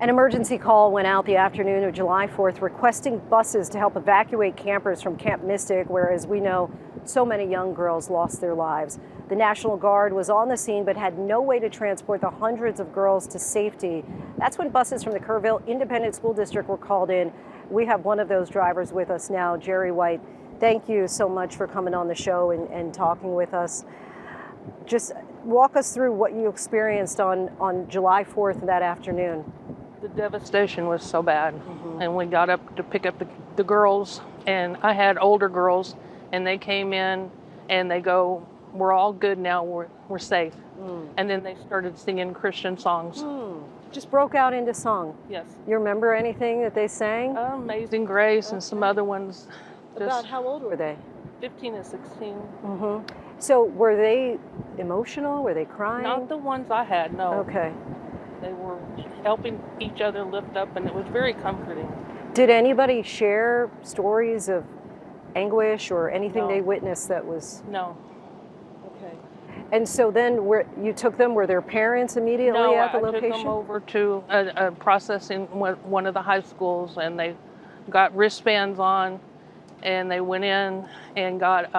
An emergency call went out the afternoon of July 4th requesting buses to help evacuate campers from Camp Mystic, where, as we know, so many young girls lost their lives. The National Guard was on the scene but had no way to transport the hundreds of girls to safety. That's when buses from the Kerrville Independent School District were called in. We have one of those drivers with us now, Geri White. Thank you so much for coming on the show and talking with us. Just walk us through what you experienced on July 4th that afternoon. The devastation was so bad. And we got up to pick up the girls, and I had older girls, and they came in and they go, "We're all good now, we're safe." And then they started singing Christian songs. Just broke out into song. Yes. You remember anything that they sang? Amazing Grace and some other ones. About how old were they? 15 and 16. So were they emotional? Were they crying? Not the ones I had, no. Okay. They were helping each other lift up, and it was very comforting. Did anybody share stories of anguish or anything No. they witnessed that was? No. Okay. And so then you took them, were their parents immediately No, at the I location? took them over to a process in one of the high schools, and they got wristbands on, and they went in and got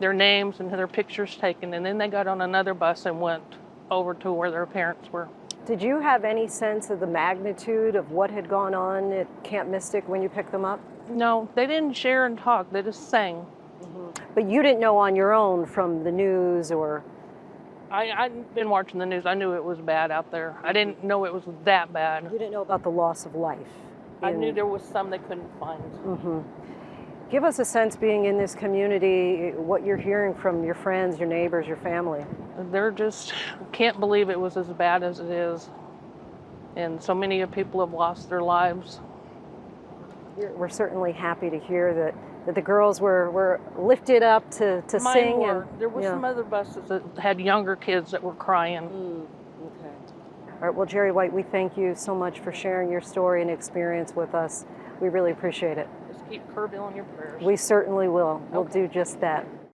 their names and their pictures taken, and then they got on another bus and went over to where their parents were. Did you have any sense of the magnitude of what had gone on at Camp Mystic when you picked them up? No, they didn't share and talk, they just sang. But you didn't know on your own from the news or? I'd been watching the news. I knew it was bad out there. I didn't know it was that bad. You didn't know about the loss of life? I knew there was some they couldn't find. Give us a sense, being in this community, what you're hearing from your friends, your neighbors, your family. They're just can't believe it was as bad as it is. And so many people have lost their lives. We're certainly happy to hear that the girls were lifted up to Mine sing. were. And there were some other buses that had younger kids that were crying. Okay. All right, well, Geri White, we thank you so much for sharing your story and experience with us. We really appreciate it. Just keep Kerrville in your prayers. We certainly will. We'll Okay. do just that.